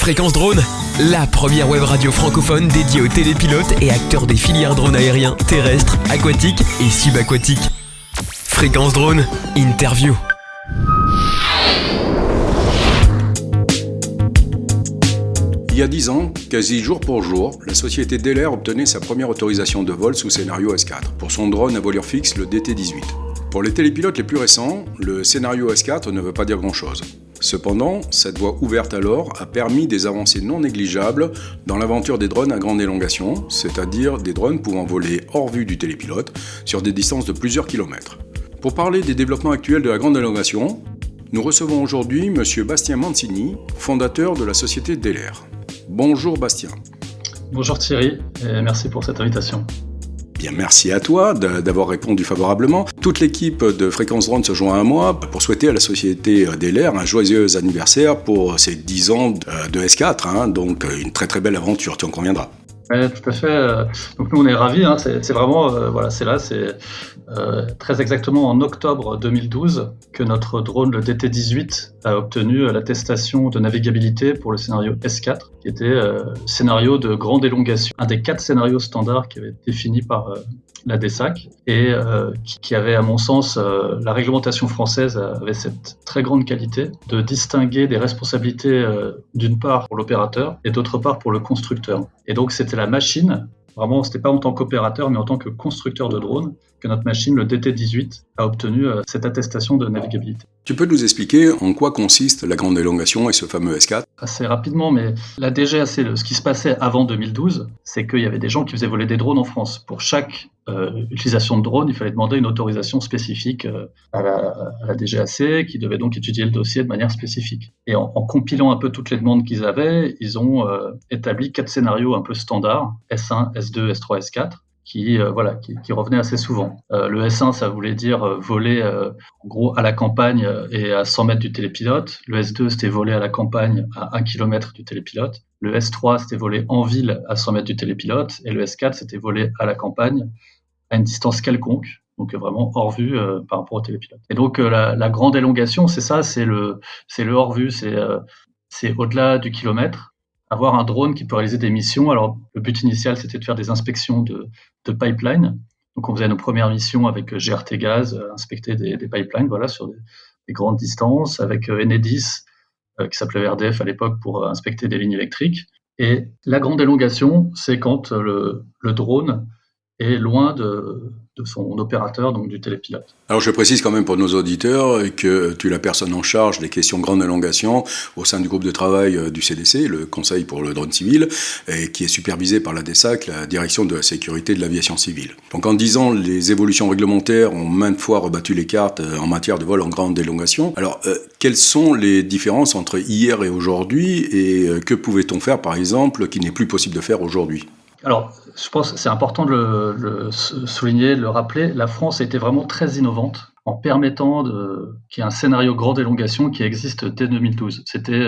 Fréquence Drone, la première web radio francophone dédiée aux télépilotes et acteurs des filières drones aériens, terrestres, aquatiques et subaquatiques. Fréquence Drone, interview. Il y a 10 ans, quasi jour pour jour, la société Delair obtenait sa première autorisation de vol sous scénario S4 pour son drone à voilure fixe, le DT-18. Pour les télépilotes les plus récents, le scénario S4 ne veut pas dire grand-chose. Cependant, cette voie ouverte alors a permis des avancées non négligeables dans l'aventure des drones à grande élongation, c'est-à-dire des drones pouvant voler hors vue du télépilote sur des distances de plusieurs kilomètres. Pour parler des développements actuels de la grande élongation, nous recevons aujourd'hui M. Bastien Mancini, fondateur de la société Delair. Bonjour Bastien. Bonjour Thierry, et merci pour cette invitation. Bien, merci à toi d'avoir répondu favorablement. Toute l'équipe de Fréquence Drone se joint à moi pour souhaiter à la société Delair un joyeux anniversaire pour ses 10 ans de S4, donc une très très belle aventure, tu en conviendras. Oui, tout à fait. Donc nous on est ravis, c'est vraiment, c'est très exactement en octobre 2012 que notre drone, le DT-18, a obtenu l'attestation de navigabilité pour le scénario S4, qui était scénario de grande élongation, un des 4 scénarios standards qui avait été défini par la DSAC et qui avait, à mon sens, la réglementation française avait cette très grande qualité de distinguer des responsabilités d'une part pour l'opérateur et d'autre part pour le constructeur. Et donc c'était la machine, vraiment c'était pas en tant qu'opérateur mais en tant que constructeur de drone, que notre machine, le DT-18, a obtenu cette attestation de navigabilité. Tu peux nous expliquer en quoi consiste la grande élongation et ce fameux S4 ? Assez rapidement, mais la DGAC, ce qui se passait avant 2012, c'est qu'il y avait des gens qui faisaient voler des drones en France. Pour chaque utilisation de drone, il fallait demander une autorisation spécifique à la DGAC, qui devait donc étudier le dossier de manière spécifique. Et en compilant un peu toutes les demandes qu'ils avaient, ils ont établi 4 scénarios un peu standards, S1, S2, S3, S4, qui revenait assez souvent. Le S1, ça voulait dire voler en gros à la campagne et à 100 mètres du télépilote. Le S2, c'était voler à la campagne à 1 km du télépilote. Le S3, c'était voler en ville à 100 mètres du télépilote. Et le S4, c'était voler à la campagne à une distance quelconque, donc vraiment hors vue par rapport au télépilote. Et donc la grande élongation, c'est ça, c'est le hors vue, c'est au-delà du kilomètre. Avoir un drone qui peut réaliser des missions. Alors, le but initial, c'était de faire des inspections de pipeline. Donc, on faisait nos premières missions avec GRT Gaz, inspecter des pipelines, sur des grandes distances, avec Enedis, qui s'appelait RDF à l'époque, pour inspecter des lignes électriques. Et la grande élongation, c'est quand le drone est loin de son opérateur, donc du télépilote. Alors je précise quand même pour nos auditeurs que tu es la personne en charge des questions grande élongation au sein du groupe de travail du CDC, le Conseil pour le drone civil, et qui est supervisé par la DSAC, la Direction de la sécurité de l'aviation civile. Donc en 10 ans, les évolutions réglementaires ont maintes fois rebattu les cartes en matière de vol en grande élongation. Alors quelles sont les différences entre hier et aujourd'hui, et que pouvait-on faire par exemple qui n'est plus possible de faire aujourd'hui ? Alors, je pense que c'est important de le souligner, de le rappeler. La France a été vraiment très innovante en permettant qu'il y ait un scénario grande élongation qui existe dès 2012. C'était,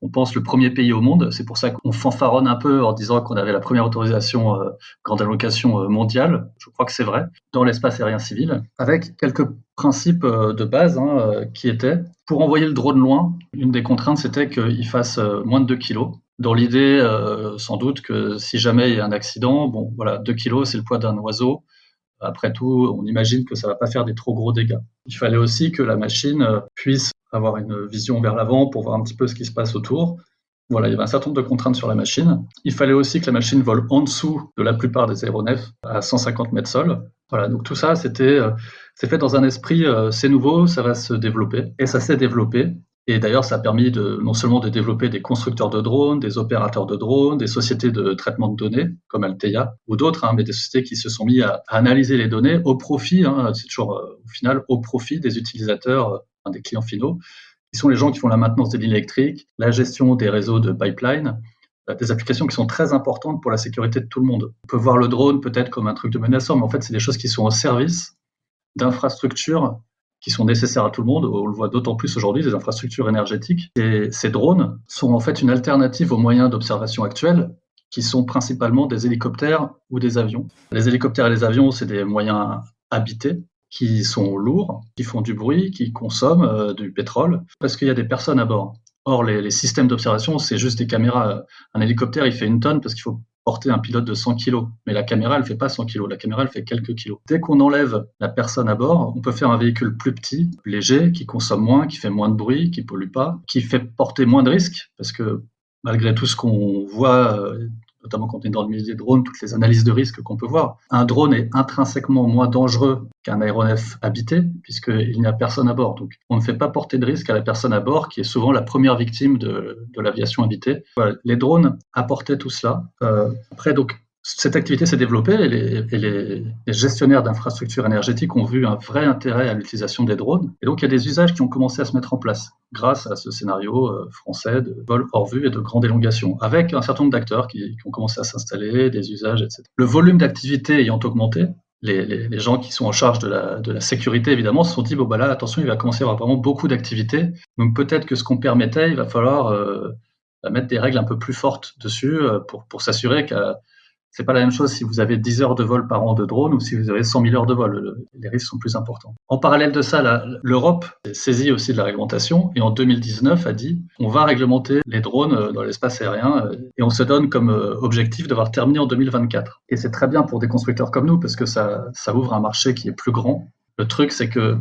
on pense, le premier pays au monde. C'est pour ça qu'on fanfaronne un peu en disant qu'on avait la première autorisation grande élongation mondiale. Je crois que c'est vrai, dans l'espace aérien civil, avec quelques principes de base qui étaient, pour envoyer le drone loin, une des contraintes, c'était qu'il fasse moins de 2 kilos. Dans l'idée, sans doute, que si jamais il y a un accident, 2 kilos, c'est le poids d'un oiseau. Après tout, on imagine que ça ne va pas faire des trop gros dégâts. Il fallait aussi que la machine puisse avoir une vision vers l'avant pour voir un petit peu ce qui se passe autour. Il y avait un certain nombre de contraintes sur la machine. Il fallait aussi que la machine vole en dessous de la plupart des aéronefs, à 150 mètres sol. Donc tout ça, c'est fait dans un esprit, c'est nouveau, ça va se développer. Et ça s'est développé. Et d'ailleurs, ça a permis non seulement de développer des constructeurs de drones, des opérateurs de drones, des sociétés de traitement de données, comme Altea ou d'autres, mais des sociétés qui se sont mis à analyser les données au profit, c'est toujours au final au profit des utilisateurs, des clients finaux, qui sont les gens qui font la maintenance des lignes électriques, la gestion des réseaux de pipeline, des applications qui sont très importantes pour la sécurité de tout le monde. On peut voir le drone peut-être comme un truc de menaçant, mais en fait, c'est des choses qui sont au service d'infrastructures qui sont nécessaires à tout le monde. On le voit d'autant plus aujourd'hui, des infrastructures énergétiques. Et ces drones sont en fait une alternative aux moyens d'observation actuels, qui sont principalement des hélicoptères ou des avions. Les hélicoptères et les avions, c'est des moyens habités, qui sont lourds, qui font du bruit, qui consomment du pétrole, parce qu'il y a des personnes à bord. Or, les systèmes d'observation, c'est juste des caméras. Un hélicoptère, il fait 1 tonne parce qu'il faut porter un pilote de 100 kilos. Mais la caméra, elle fait pas 100 kilos. La caméra, elle fait quelques kilos. Dès qu'on enlève la personne à bord, on peut faire un véhicule plus petit, léger, qui consomme moins, qui fait moins de bruit, qui pollue pas, qui fait porter moins de risques, parce que malgré tout ce qu'on voit, notamment quand on est dans le milieu des drones, toutes les analyses de risque qu'on peut voir, un drone est intrinsèquement moins dangereux qu'un aéronef habité, puisqu'il n'y a personne à bord. Donc, on ne fait pas porter de risque à la personne à bord, qui est souvent la première victime de l'aviation habitée. Voilà, les drones apportaient tout cela. Après, donc, cette activité s'est développée et les gestionnaires d'infrastructures énergétiques ont vu un vrai intérêt à l'utilisation des drones. Et donc, il y a des usages qui ont commencé à se mettre en place grâce à ce scénario français de vol hors vue et de grande élongation, avec un certain nombre d'acteurs qui ont commencé à s'installer, des usages, etc. Le volume d'activité ayant augmenté, les gens qui sont en charge de la sécurité, évidemment, se sont dit, bon, bah là, attention, il va commencer à y avoir vraiment beaucoup d'activités. Donc, peut-être que ce qu'on permettait, il va falloir mettre des règles un peu plus fortes dessus pour s'assurer que c'est pas la même chose si vous avez 10 heures de vol par an de drone ou si vous avez 100 000 heures de vol. Les risques sont plus importants. En parallèle de ça, l'Europe s'est saisie aussi de la réglementation et en 2019 a dit on va réglementer les drones dans l'espace aérien et on se donne comme objectif d'avoir terminé en 2024. Et c'est très bien pour des constructeurs comme nous parce que ça ouvre un marché qui est plus grand. Le truc, c'est que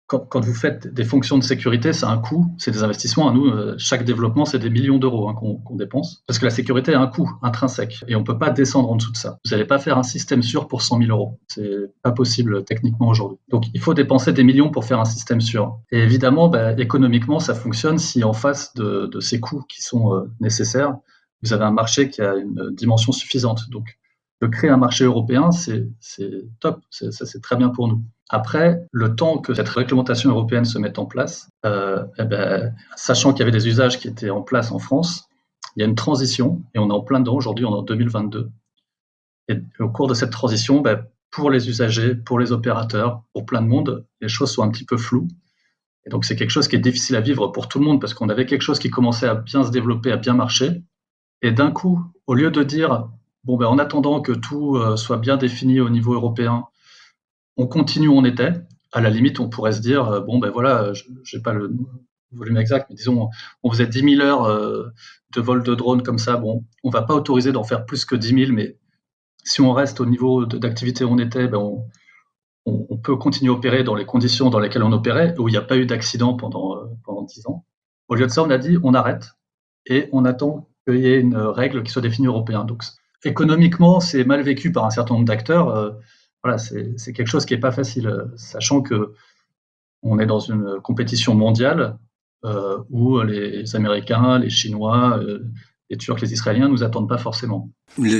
quand vous faites des fonctions de sécurité, c'est un coût, c'est des investissements. À nous, chaque développement, c'est des millions d'euros qu'on dépense. Parce que la sécurité a un coût intrinsèque et on ne peut pas descendre en dessous de ça. Vous n'allez pas faire un système sûr pour 100 000 euros. C'est pas possible techniquement aujourd'hui. Donc, il faut dépenser des millions pour faire un système sûr. Et évidemment, économiquement, ça fonctionne si en face de ces coûts qui sont nécessaires, vous avez un marché qui a une dimension suffisante. Donc, de créer un marché européen, c'est top, c'est très bien pour nous. Après, le temps que cette réglementation européenne se mette en place, sachant qu'il y avait des usages qui étaient en place en France, il y a une transition, et on est en plein dedans, aujourd'hui on est en 2022. Et au cours de cette transition, pour les usagers, pour les opérateurs, pour plein de monde, les choses sont un petit peu floues. Et donc c'est quelque chose qui est difficile à vivre pour tout le monde, parce qu'on avait quelque chose qui commençait à bien se développer, à bien marcher, et d'un coup, au lieu de dire en attendant que tout soit bien défini au niveau européen, on continue où on était. À la limite, on pourrait se dire, je n'ai pas le volume exact, mais disons, on faisait 10 000 heures de vol de drone comme ça. Bon, on ne va pas autoriser d'en faire plus que 10 000, mais si on reste au niveau d'activité où on était, on peut continuer à opérer dans les conditions dans lesquelles on opérait, où il n'y a pas eu d'accident pendant 10 ans. Au lieu de ça, on a dit, on arrête et on attend qu'il y ait une règle qui soit définie européenne. Donc, économiquement, c'est mal vécu par un certain nombre d'acteurs. C'est quelque chose qui n'est pas facile, sachant qu'on est dans une compétition mondiale où les Américains, les Chinois, les Turcs, les Israéliens ne nous attendent pas forcément.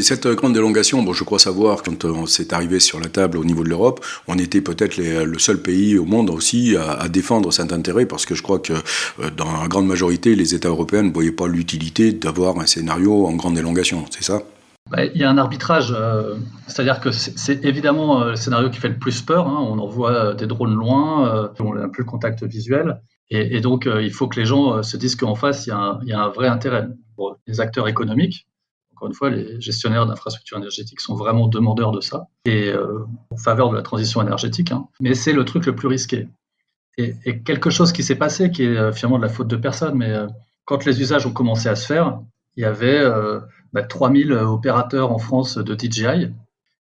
Cette grande élongation, je crois savoir, quand on s'est arrivé sur la table au niveau de l'Europe, on était peut-être le seul pays au monde aussi à défendre cet intérêt, parce que je crois que dans la grande majorité, les États européens ne voyaient pas l'utilité d'avoir un scénario en grande élongation, c'est ça ? Il y a un arbitrage, c'est-à-dire que c'est évidemment le scénario qui fait le plus peur. On envoie des drones loin, on n'a plus le contact visuel. Et donc, il faut que les gens se disent qu'en face, il y a un vrai intérêt. Pour les acteurs économiques, encore une fois, les gestionnaires d'infrastructures énergétiques sont vraiment demandeurs de ça, et en faveur de la transition énergétique. Mais c'est le truc le plus risqué. Et quelque chose qui s'est passé, qui est finalement de la faute de personne, mais quand les usages ont commencé à se faire, il y avait 3000 opérateurs en France de DJI,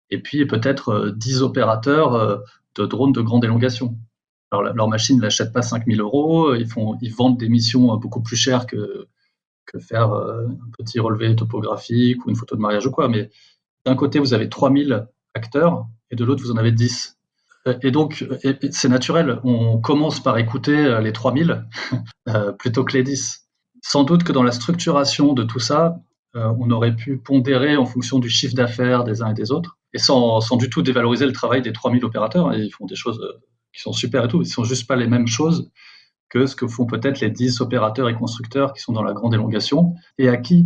et puis peut-être 10 opérateurs de drones de grande élongation. Alors, leur machine ne l'achète pas 5 000 euros, ils vendent des missions beaucoup plus chères que faire un petit relevé topographique ou une photo de mariage ou quoi. Mais d'un côté, vous avez 3000 acteurs, et de l'autre, vous en avez 10. Et donc, c'est naturel, on commence par écouter les 3000 plutôt que les 10. Sans doute que dans la structuration de tout ça, on aurait pu pondérer en fonction du chiffre d'affaires des uns et des autres, et sans du tout dévaloriser le travail des 3000 opérateurs. Et ils font des choses qui sont super et tout, ils ne sont juste pas les mêmes choses que ce que font peut-être les 10 opérateurs et constructeurs qui sont dans la grande élongation, et à qui,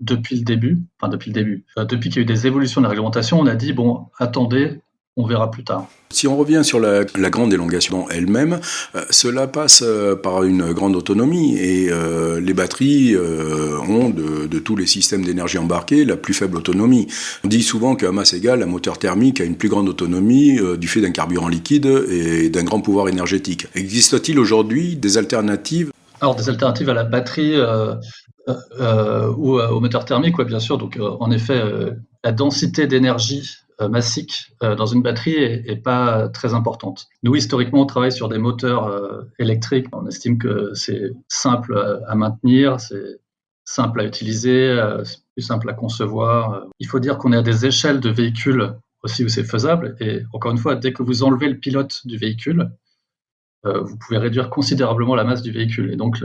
depuis qu'il y a eu des évolutions de la réglementation, on a dit, attendez, on verra plus tard. Si on revient sur la grande élongation elle-même, cela passe par une grande autonomie, et les batteries ont de tous les systèmes d'énergie embarqués la plus faible autonomie. On dit souvent qu'à masse égale, un moteur thermique a une plus grande autonomie du fait d'un carburant liquide et d'un grand pouvoir énergétique. Existe-t-il aujourd'hui des alternatives Alors des alternatives à la batterie ou au moteur thermique, ouais, bien sûr. Donc en effet, la densité d'énergie massique dans une batterie est pas très importante. Nous, historiquement, on travaille sur des moteurs électriques. On estime que c'est simple à maintenir, c'est simple à utiliser, c'est plus simple à concevoir. Il faut dire qu'on est à des échelles de véhicules aussi où c'est faisable. Et encore une fois, dès que vous enlevez le pilote du véhicule, vous pouvez réduire considérablement la masse du véhicule. Et donc,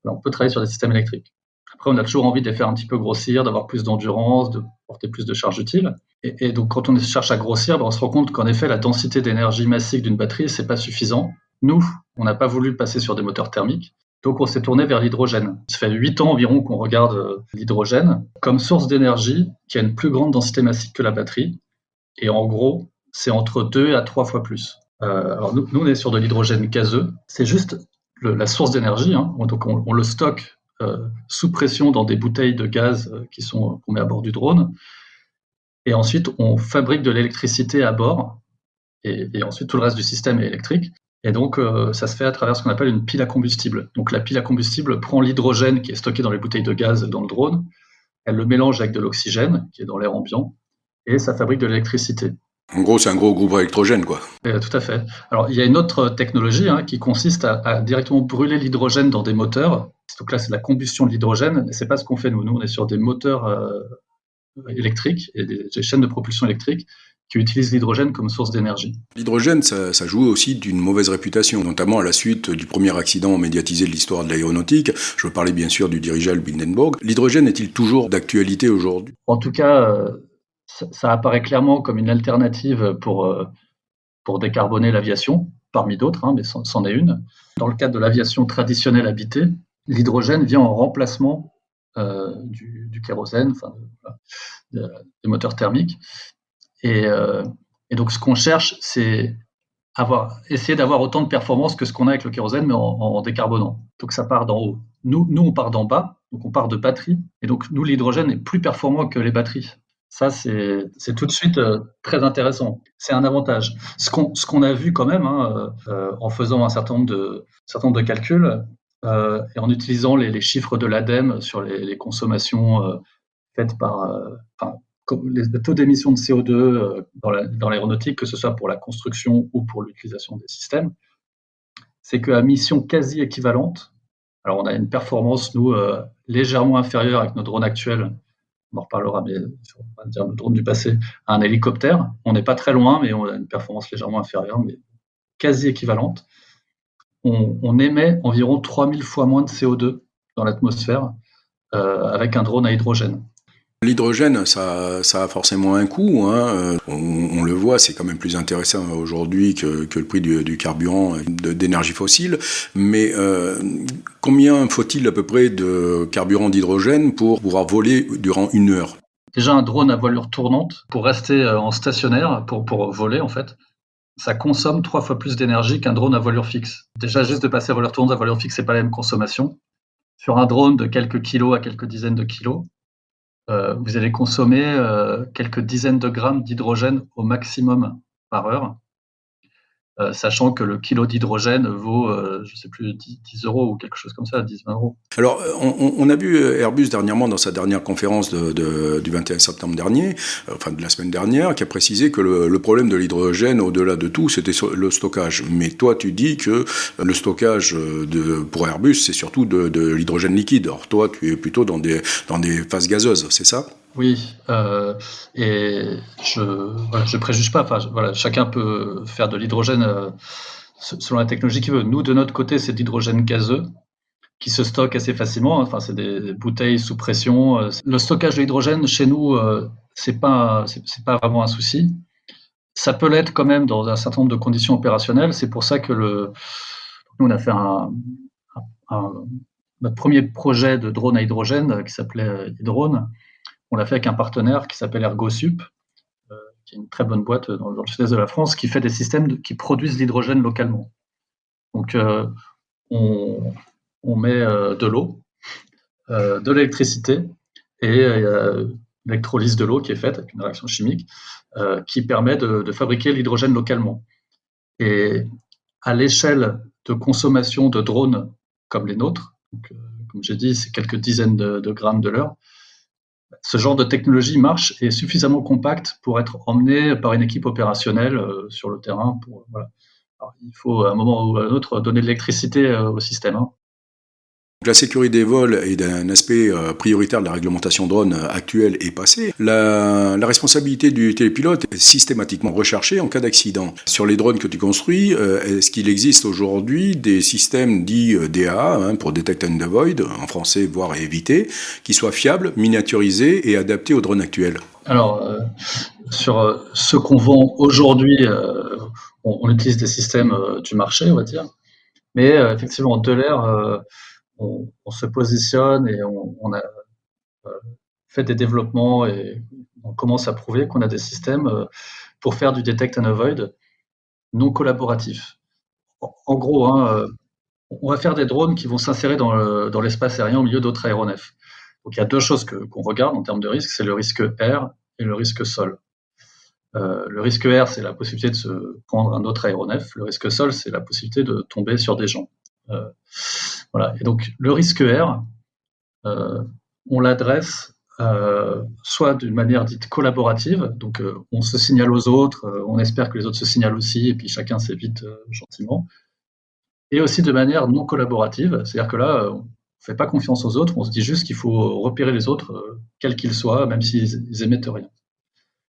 on peut travailler sur des systèmes électriques. Après, on a toujours envie de les faire un petit peu grossir, d'avoir plus d'endurance, de porter plus de charge utile. Et donc, quand on cherche à grossir, on se rend compte qu'en effet, la densité d'énergie massique d'une batterie, c'est pas suffisant. Nous, on n'a pas voulu passer sur des moteurs thermiques. Donc, on s'est tourné vers l'hydrogène. Ça fait 8 ans environ qu'on regarde l'hydrogène comme source d'énergie qui a une plus grande densité massique que la batterie. Et en gros, c'est entre 2 à 3 fois plus. Alors nous, on est sur de l'hydrogène gazeux. C'est juste la source d'énergie. Hein. Donc, on le stocke sous pression dans des bouteilles de gaz qu'on met à bord du drone. Et ensuite, on fabrique de l'électricité à bord. Et ensuite, tout le reste du système est électrique. Et donc, ça se fait à travers ce qu'on appelle une pile à combustible. Donc, la pile à combustible prend l'hydrogène qui est stocké dans les bouteilles de gaz dans le drone. Elle le mélange avec de l'oxygène qui est dans l'air ambiant. Et ça fabrique de l'électricité. En gros, c'est un gros groupe électrogène, quoi. Tout à fait. Alors, il y a une autre technologie qui consiste à directement brûler l'hydrogène dans des moteurs. Donc là, c'est la combustion de l'hydrogène. Et c'est pas ce qu'on fait nous. Nous, on est sur des moteurs électriques et des chaînes de propulsion électrique qui utilisent l'hydrogène comme source d'énergie. L'hydrogène, ça joue aussi d'une mauvaise réputation, notamment à la suite du premier accident médiatisé de l'histoire de l'aéronautique. Je veux parler bien sûr du dirigeable Hindenburg. L'hydrogène est-il toujours d'actualité aujourd'hui ? En tout cas, ça apparaît clairement comme une alternative pour décarboner l'aviation, parmi d'autres, mais c'en est une. Dans le cadre de l'aviation traditionnelle habitée, l'hydrogène vient en remplacement du kérosène, des moteurs thermiques. Et donc, ce qu'on cherche, c'est essayer d'avoir autant de performance que ce qu'on a avec le kérosène, mais en décarbonant. Donc, ça part d'en haut. Nous, on part d'en bas, donc on part de batterie. Et donc, nous, l'hydrogène est plus performant que les batteries. Ça, c'est tout de suite très intéressant. C'est un avantage. Ce qu'on a vu quand même, en faisant un certain nombre de calculs et en utilisant les chiffres de l'ADEME sur les consommations faites par le taux d'émission de CO2 dans l'aéronautique, que ce soit pour la construction ou pour l'utilisation des systèmes, c'est qu'à mission quasi équivalente, alors on a une performance, nous, légèrement inférieure avec nos drones actuels, on en reparlera, mais on va dire nos drones du passé, à un hélicoptère. On n'est pas très loin, mais on a une performance légèrement inférieure, mais quasi équivalente. On émet environ 3000 fois moins de CO2 dans l'atmosphère avec un drone à hydrogène. L'hydrogène, ça a forcément un coût. On le voit, c'est quand même plus intéressant aujourd'hui que le prix du carburant d'énergie fossile. Mais combien faut-il à peu près de carburant d'hydrogène pour pouvoir voler durant 1 heure ? Déjà, un drone à voilure tournante, pour rester en stationnaire, pour voler en fait, ça consomme 3 fois plus d'énergie qu'un drone à voilure fixe. Déjà, juste de passer à voilure tournante à voilure fixe, c'est pas la même consommation. Sur un drone de quelques kilos à quelques dizaines de kilos, vous allez consommer quelques dizaines de grammes d'hydrogène au maximum par heure, sachant que le kilo d'hydrogène vaut, je ne sais plus, 10 euros ou quelque chose comme ça, 10-20 euros. Alors, on a vu Airbus dernièrement dans sa dernière conférence du 21 septembre dernier, de la semaine dernière, qui a précisé que le problème de l'hydrogène, au-delà de tout, c'était le stockage. Mais toi, tu dis que le stockage pour Airbus, c'est surtout de l'hydrogène liquide. Alors toi, tu es plutôt dans des phases gazeuses, c'est ça ? Oui, et je préjuge pas. Chacun peut faire de l'hydrogène selon la technologie qu'il veut. Nous, de notre côté, c'est de l'hydrogène gazeux qui se stocke assez facilement. C'est des bouteilles sous pression. Le stockage de l'hydrogène chez nous, c'est pas vraiment un souci. Ça peut l'être quand même dans un certain nombre de conditions opérationnelles. C'est pour ça que nous, on a fait notre premier projet de drone à hydrogène qui s'appelait Hydrone. On l'a fait avec un partenaire qui s'appelle ErgoSup, qui est une très bonne boîte dans le sud-est de la France, qui fait des systèmes qui produisent l'hydrogène localement. Donc, on met de l'eau, de l'électricité et l'électrolyse de l'eau qui est faite avec une réaction chimique qui permet de fabriquer l'hydrogène localement. Et à l'échelle de consommation de drones comme les nôtres. Donc, comme j'ai dit, c'est quelques dizaines de grammes de l'heure. Ce genre de technologie marche et est suffisamment compacte pour être emmené par une équipe opérationnelle sur le terrain. Voilà. Alors, il faut à un moment ou à un autre donner de l'électricité au système. La sécurité des vols est un aspect prioritaire de la réglementation drone actuelle et passée. La responsabilité du télépilote est systématiquement recherchée en cas d'accident. Sur les drones que tu construis, est-ce qu'il existe aujourd'hui des systèmes dits DAA, pour Detect and Avoid, en français voir et éviter, qui soient fiables, miniaturisés et adaptés aux drones actuels? Alors, sur ce qu'on vend aujourd'hui, on utilise des systèmes du marché, on va dire. Mais effectivement, de l'air, on se positionne et on a fait des développements et on commence à prouver qu'on a des systèmes pour faire du detect and avoid non collaboratif. En gros, on va faire des drones qui vont s'insérer dans l'espace aérien au milieu d'autres aéronefs. Donc il y a deux choses qu'on regarde en termes de risque, c'est le risque air et le risque sol. Le risque air, c'est la possibilité de se prendre un autre aéronef. Le risque sol, c'est la possibilité de tomber sur des gens. Voilà. Et donc le risque air, on l'adresse soit d'une manière dite collaborative, donc on se signale aux autres, on espère que les autres se signalent aussi, et puis chacun s'évite gentiment, et aussi de manière non collaborative, c'est-à-dire que là, on ne fait pas confiance aux autres, on se dit juste qu'il faut repérer les autres, quels qu'ils soient, même s'ils émettent rien.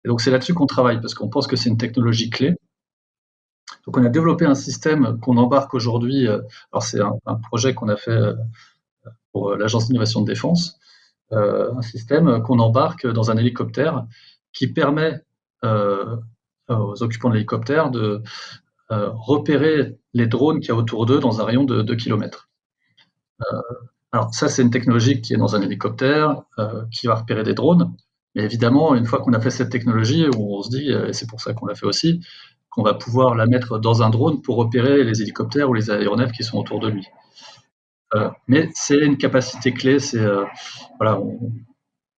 Et donc c'est là-dessus qu'on travaille, parce qu'on pense que c'est une technologie clé. Donc on a développé un système qu'on embarque aujourd'hui, alors c'est un projet qu'on a fait pour l'Agence d'innovation de défense, un système qu'on embarque dans un hélicoptère qui permet aux occupants de l'hélicoptère de repérer les drones qu'il y a autour d'eux dans un rayon de 2 km. Alors ça, c'est une technologie qui est dans un hélicoptère, qui va repérer des drones. Mais évidemment, une fois qu'on a fait cette technologie, on se dit, et c'est pour ça qu'on l'a fait aussi, qu'on va pouvoir la mettre dans un drone pour repérer les hélicoptères ou les aéronefs qui sont autour de lui. Mais c'est une capacité clé, voilà,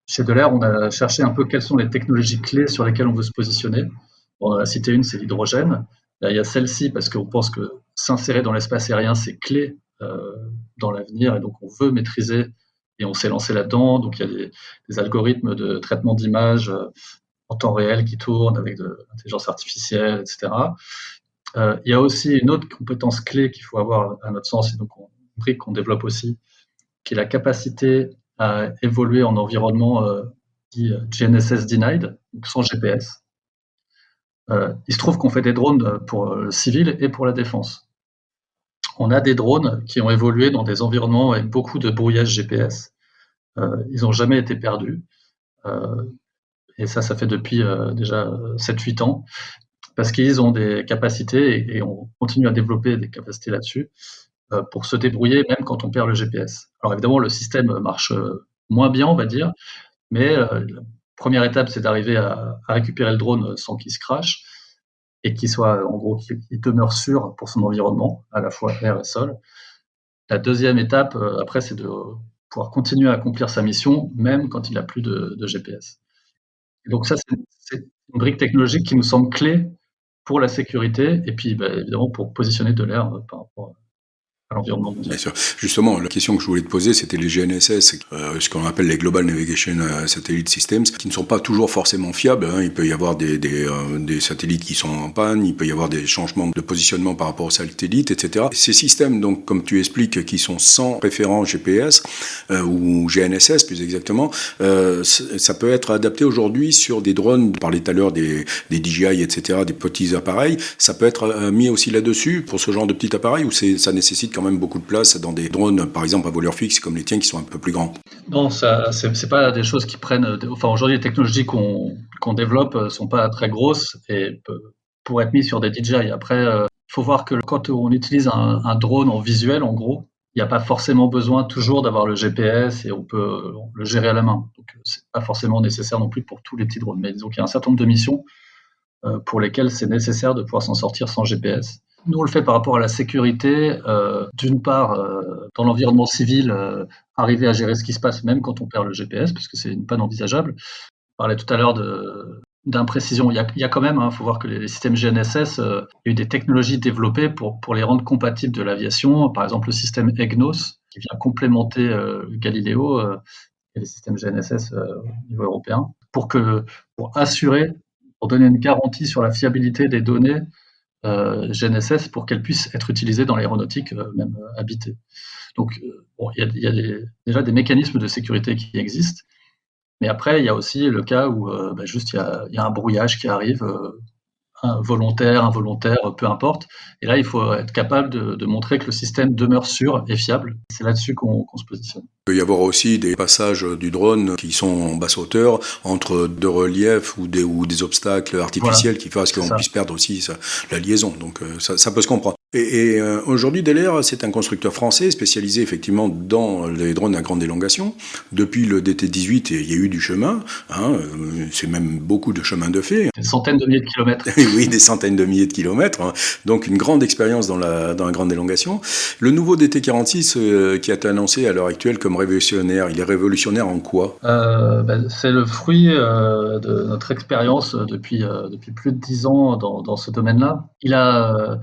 chez Delair, on a cherché un peu quelles sont les technologies clés sur lesquelles on veut se positionner. On en a cité une, c'est l'hydrogène. Il y a celle-ci parce qu'on pense que s'insérer dans l'espace aérien, c'est clé dans l'avenir, et donc on veut maîtriser, et on s'est lancé là-dedans. Donc il y a des algorithmes de traitement d'images en temps réel qui tournent avec de l'intelligence artificielle, etc. Il y a aussi une autre compétence clé qu'il faut avoir à notre sens, et donc une brique qu'on développe aussi, qui est la capacité à évoluer en environnement dit GNSS denied, donc sans GPS. Il se trouve qu'on fait des drones pour le civil et pour la défense. On a des drones qui ont évolué dans des environnements avec beaucoup de brouillage GPS. Ils n'ont jamais été perdus. Et ça fait depuis déjà 7-8 ans, parce qu'ils ont des capacités, et on continue à développer des capacités là-dessus, pour se débrouiller même quand on perd le GPS. Alors évidemment, le système marche moins bien, on va dire, mais la première étape, c'est d'arriver à récupérer le drone sans qu'il se crache, et qu'il soit, en gros, qu'il demeure sûr pour son environnement, à la fois air et sol. La deuxième étape, après, c'est de pouvoir continuer à accomplir sa mission, même quand il n'a plus de GPS. Et donc ça, c'est une brique technologique qui nous semble clé pour la sécurité, et puis évidemment pour positionner Delair par rapport à l'environnement mondial. Bien sûr. Justement, la question que je voulais te poser, c'était les GNSS, ce qu'on appelle les Global Navigation Satellite Systems, qui ne sont pas toujours forcément fiables. Il peut y avoir des satellites qui sont en panne, il peut y avoir des changements de positionnement par rapport aux satellites, etc. Ces systèmes, donc, comme tu expliques, qui sont sans référence GPS, ou GNSS plus exactement, ça peut être adapté aujourd'hui sur des drones, tu parlais tout à l'heure des DJI, etc., des petits appareils. Ça peut être mis aussi là-dessus pour ce genre de petits appareils, ou ça nécessite quand même beaucoup de place dans des drones, par exemple à voleur fixe comme les tiens, qui sont un peu plus grands? Non, ça, c'est pas des choses qui prennent. Enfin, aujourd'hui, les technologies qu'on développe sont pas très grosses et pour être mis sur des DJI. Après, faut voir que quand on utilise un drone en visuel, en gros, il n'y a pas forcément besoin toujours d'avoir le GPS, et on peut le gérer à la main. Donc, c'est pas forcément nécessaire non plus pour tous les petits drones. Mais disons qu'il y a un certain nombre de missions pour lesquelles c'est nécessaire de pouvoir s'en sortir sans GPS. Nous, on le fait par rapport à la sécurité. D'une part, dans l'environnement civil, arriver à gérer ce qui se passe même quand on perd le GPS, parce que c'est une panne envisageable. On parlait tout à l'heure d'imprécision. Il y a quand même, il faut voir que les systèmes GNSS, il y a eu des technologies développées pour les rendre compatibles de l'aviation. Par exemple, le système EGNOS, qui vient complémenter Galileo et les systèmes GNSS au niveau européen, pour assurer, pour donner une garantie sur la fiabilité des données GNSS pour qu'elles puissent être utilisées dans l'aéronautique, même habitée. Donc, bon, il y a déjà des mécanismes de sécurité qui existent. Mais après, il y a aussi le cas où juste il y a un brouillage qui arrive, volontaire, involontaire, peu importe. Et là, il faut être capable de montrer que le système demeure sûr et fiable. C'est là-dessus qu'on se positionne. Il peut y avoir aussi des passages du drone qui sont en basse hauteur, entre deux reliefs ou des obstacles artificiels qui fassent qu'on puisse perdre aussi la liaison. Donc ça peut se comprendre. Et aujourd'hui, Delair, c'est un constructeur français spécialisé effectivement dans les drones à grande élongation. Depuis le DT-18, il y a eu du chemin. C'est même beaucoup de chemin de fait. Des centaines de milliers de kilomètres. Oui, des centaines de milliers de kilomètres. Donc une grande expérience dans la grande élongation. Le nouveau DT-46 qui a été annoncé à l'heure actuelle comme révolutionnaire, il est révolutionnaire en quoi ? C'est le fruit de notre expérience depuis plus de 10 ans dans ce domaine-là. Il a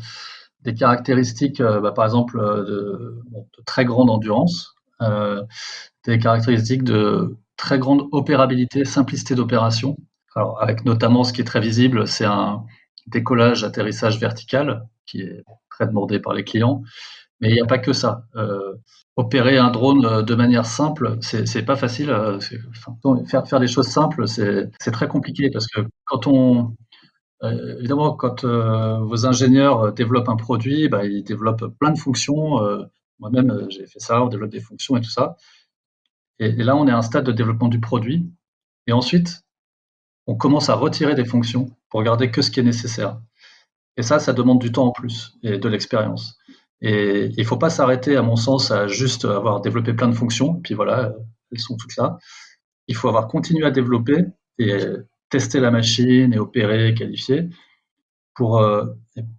des caractéristiques, par exemple, de très grande endurance, des caractéristiques de très grande opérabilité, simplicité d'opération. Alors, avec notamment ce qui est très visible, c'est un décollage, atterrissage vertical qui est très demandé par les clients. Mais il n'y a pas que ça. Opérer un drone de manière simple, c'est pas facile. Faire des choses simples, c'est très compliqué parce que évidemment, quand vos ingénieurs développent un produit, ils développent plein de fonctions. Moi-même, j'ai fait ça, on développe des fonctions et tout ça. Et là, on est à un stade de développement du produit. Et ensuite, on commence à retirer des fonctions pour garder que ce qui est nécessaire. Et ça demande du temps en plus et de l'expérience. Et il ne faut pas s'arrêter, à mon sens, à juste avoir développé plein de fonctions, puis voilà, elles sont toutes là. Il faut avoir continué à développer et tester la machine et opérer, qualifier, pour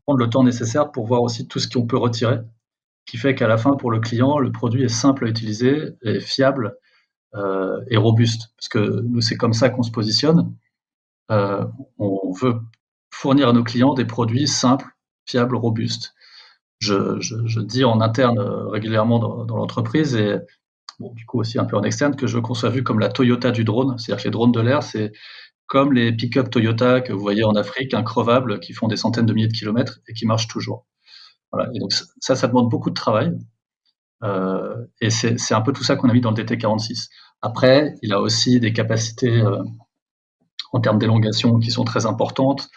prendre le temps nécessaire pour voir aussi tout ce qu'on peut retirer, qui fait qu'à la fin, pour le client, le produit est simple à utiliser, et fiable et robuste. Parce que nous, c'est comme ça qu'on se positionne. On veut fournir à nos clients des produits simples, fiables, robustes. Je dis en interne régulièrement dans l'entreprise et du coup aussi un peu en externe que qu'on soit vu comme la Toyota du drone. C'est-à-dire que les drones de l'air, c'est comme les pick-up Toyota que vous voyez en Afrique, increvables, qui font des centaines de milliers de kilomètres et qui marchent toujours. Voilà. Et donc ça demande beaucoup de travail. Et c'est un peu tout ça qu'on a mis dans le DT-46. Après, il a aussi des capacités en termes d'élongation qui sont très importantes.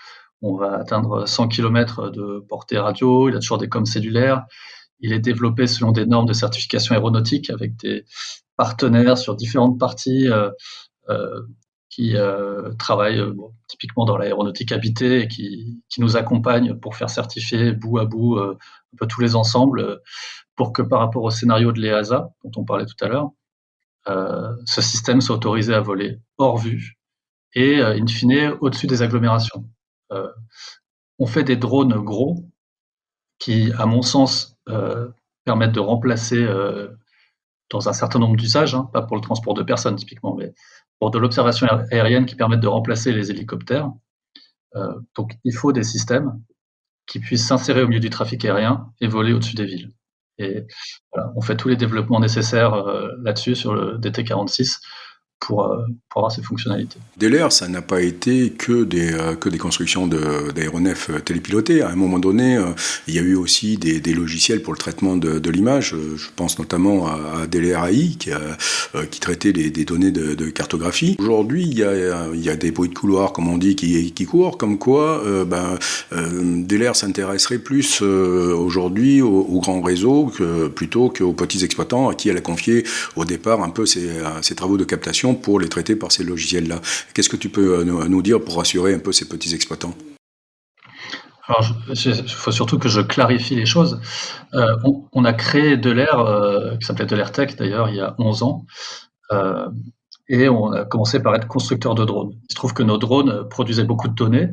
On va atteindre 100 km de portée radio, il a toujours des coms cellulaires. Il est développé selon des normes de certification aéronautique avec des partenaires sur différentes parties qui travaillent typiquement dans l'aéronautique habitée et qui nous accompagnent pour faire certifier bout à bout un peu tous les ensembles pour que par rapport au scénario de l'EASA, dont on parlait tout à l'heure, ce système soit autorisé à voler hors vue et in fine au-dessus des agglomérations. On fait des drones gros qui, à mon sens, permettent de remplacer dans un certain nombre d'usages, pas pour le transport de personnes typiquement, mais pour de l'observation aérienne qui permettent de remplacer les hélicoptères. Donc il faut des systèmes qui puissent s'insérer au milieu du trafic aérien et voler au-dessus des villes. Et voilà, on fait tous les développements nécessaires là-dessus sur le DT-46 pour avoir ces fonctionnalités. Delair, ça n'a pas été que des constructions d'aéronefs télépilotés. À un moment donné, il y a eu aussi des logiciels pour le traitement de l'image. Je pense notamment à Delair AI qui traitait des données de cartographie. Aujourd'hui, il y a des bruits de couloir, comme on dit, qui courent, comme quoi Delair s'intéresserait plus aujourd'hui aux grands réseaux plutôt qu'aux petits exploitants à qui elle a confié au départ un peu ses travaux de captation pour les traiter par ces logiciels-là. Qu'est-ce que tu peux nous dire pour rassurer un peu ces petits exploitants ? Alors, il faut surtout que je clarifie les choses. On a créé Delair, qui s'appelait Delair Tech d'ailleurs, il y a 11 ans, et on a commencé par être constructeur de drones. Il se trouve que nos drones produisaient beaucoup de données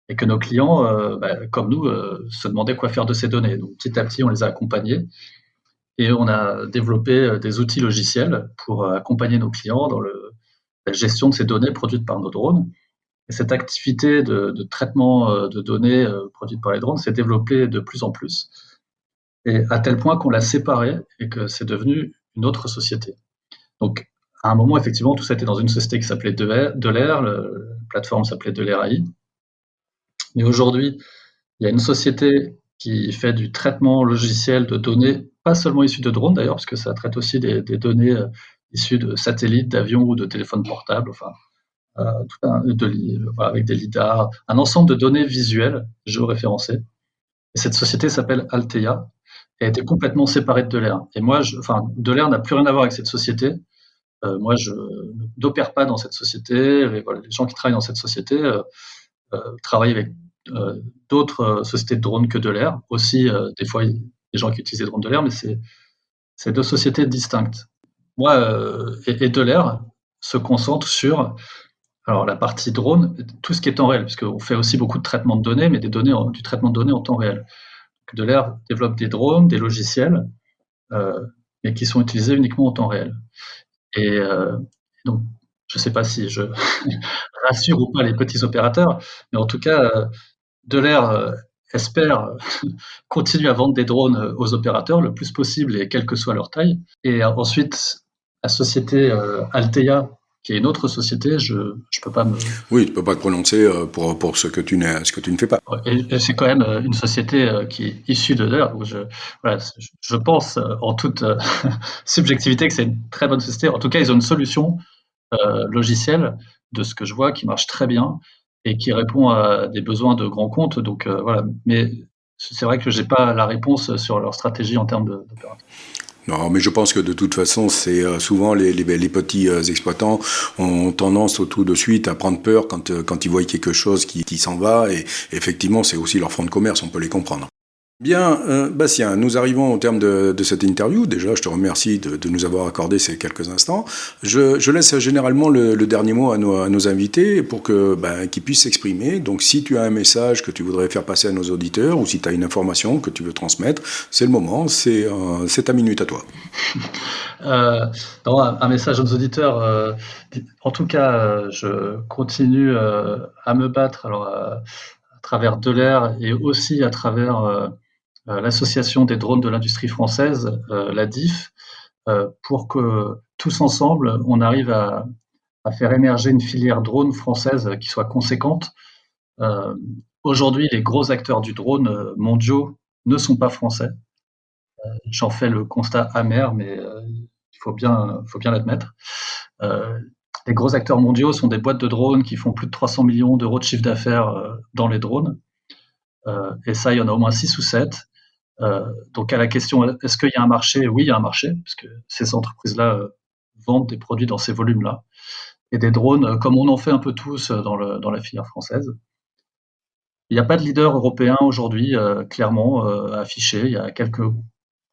et que nos clients, comme nous, se demandaient quoi faire de ces données. Donc, petit à petit, on les a accompagnés. Et on a développé des outils logiciels pour accompagner nos clients dans la gestion de ces données produites par nos drones. Et cette activité de traitement de données produites par les drones s'est développée de plus en plus, et à tel point qu'on l'a séparée et que c'est devenu une autre société. Donc, à un moment, effectivement, tout ça était dans une société qui s'appelait Delair, la plateforme s'appelait Delair AI. Mais aujourd'hui, il y a une société qui fait du traitement logiciel de données, pas seulement issues de drones d'ailleurs, parce que ça traite aussi des données issues de satellites, d'avions ou de téléphones portables, enfin, voilà, avec des lidars, un ensemble de données visuelles géoréférencées. Et cette société s'appelle Altea et a été complètement séparée de Delair. Et moi, Delair n'a plus rien à voir avec cette société. Moi, je n'opère pas dans cette société. Et voilà, les gens qui travaillent dans cette société travaillent avec d'autres sociétés de drones que Delair. Aussi, des fois, il y a des gens qui utilisent des drones Delair, mais c'est deux sociétés distinctes. Moi et Delair se concentrent sur la partie drone, tout ce qui est temps réel, puisqu'on fait aussi beaucoup de traitement de données, mais du traitement de données en temps réel. Donc, Delair développe des drones, des logiciels, mais qui sont utilisés uniquement en temps réel. Et donc, je ne sais pas si je rassure ou pas les petits opérateurs, mais en tout cas, Delair espère continuer à vendre des drones aux opérateurs le plus possible et quelle que soit leur taille. Et ensuite, la société Altea, qui est une autre société, je peux pas me... Oui, tu peux pas te prononcer pour ce que tu ne fais pas. Et c'est quand même une société qui est issue de Delair. Je pense en toute subjectivité que c'est une très bonne société. En tout cas, ils ont une solution logicielle, de ce que je vois, qui marche très bien et qui répond à des besoins de grands comptes. Donc voilà. Mais c'est vrai que j'ai pas la réponse sur leur stratégie en termes d'opérateurs. Non, mais je pense que de toute façon, c'est souvent les petits exploitants ont tendance tout de suite à prendre peur quand ils voient quelque chose qui s'en va. Et effectivement, c'est aussi leur front de commerce, on peut les comprendre. Bien, Bastien, nous arrivons au terme de cette interview. Déjà, je te remercie de nous avoir accordé ces quelques instants. Je laisse généralement le dernier mot à nos invités pour qu'ils puissent s'exprimer. Donc, si tu as un message que tu voudrais faire passer à nos auditeurs ou si tu as une information que tu veux transmettre, c'est le moment, c'est ta minute à toi. Un message aux auditeurs. En tout cas, je continue à me battre à travers Delair et aussi à travers l'association des drones de l'industrie française, la DIF, pour que tous ensemble, on arrive à faire émerger une filière drone française qui soit conséquente. Aujourd'hui, les gros acteurs du drone mondiaux ne sont pas français. J'en fais le constat amer, mais il faut bien l'admettre. Les gros acteurs mondiaux sont des boîtes de drones qui font plus de 300 millions d'euros de chiffre d'affaires dans les drones. Et ça, il y en a au moins 6 ou 7. Donc à la question, est-ce qu'il y a un marché ? Oui, il y a un marché, parce que ces entreprises-là vendent des produits dans ces volumes-là. Et des drones, comme on en fait un peu tous dans la filière française. Il n'y a pas de leader européen aujourd'hui, clairement, affiché. Il y a quelques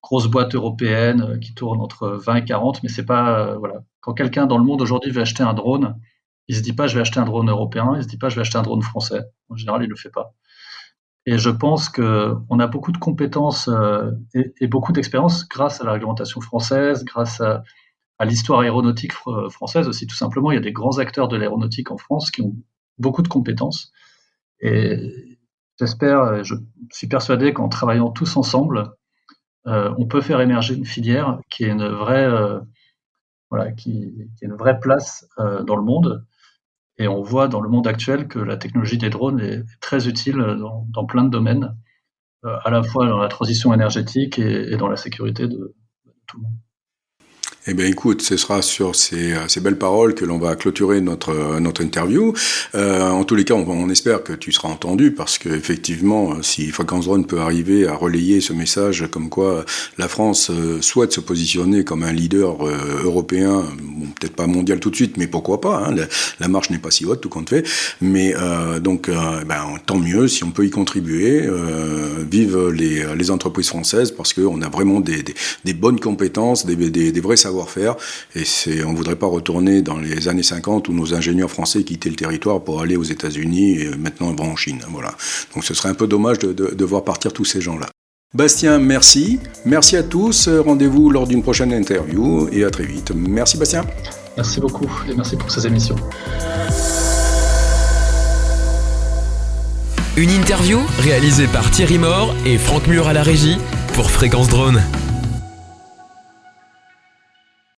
grosses boîtes européennes qui tournent entre 20 et 40, mais c'est pas... voilà. Quand quelqu'un dans le monde aujourd'hui veut acheter un drone, il se dit pas « je vais acheter un drone européen », il se dit pas « je vais acheter un drone français ». En général, il le fait pas. Et je pense qu'on a beaucoup de compétences et beaucoup d'expérience grâce à la réglementation française, grâce à l'histoire aéronautique française aussi, tout simplement. Il y a des grands acteurs de l'aéronautique en France qui ont beaucoup de compétences. Et j'espère, je suis persuadé qu'en travaillant tous ensemble, on peut faire émerger une filière qui est une vraie, qui est une vraie place dans le monde. Et on voit dans le monde actuel que la technologie des drones est très utile dans plein de domaines, à la fois dans la transition énergétique et dans la sécurité de tout le monde. Eh bien, écoute, ce sera sur ces belles paroles que l'on va clôturer notre interview. En tous les cas, on espère que tu seras entendu parce que effectivement, si Fréquence Drone peut arriver à relayer ce message comme quoi la France souhaite se positionner comme un leader européen, bon, peut-être pas mondial tout de suite, mais pourquoi pas, hein, la marche n'est pas si haute, tout compte fait. Mais tant mieux si on peut y contribuer. Vive les entreprises françaises parce qu'on a vraiment des bonnes compétences, des vrais savoir-faire, et on voudrait pas retourner dans les années 50 où nos ingénieurs français quittaient le territoire pour aller aux États-Unis et maintenant ils vont en Chine. Voilà. Donc ce serait un peu dommage de voir partir tous ces gens-là. Bastien, merci. Merci à tous. Rendez-vous lors d'une prochaine interview et à très vite. Merci Bastien. Merci beaucoup et merci pour ces émissions. Une interview réalisée par Thierry Mort et Franck Mur à la régie pour Fréquence Drone.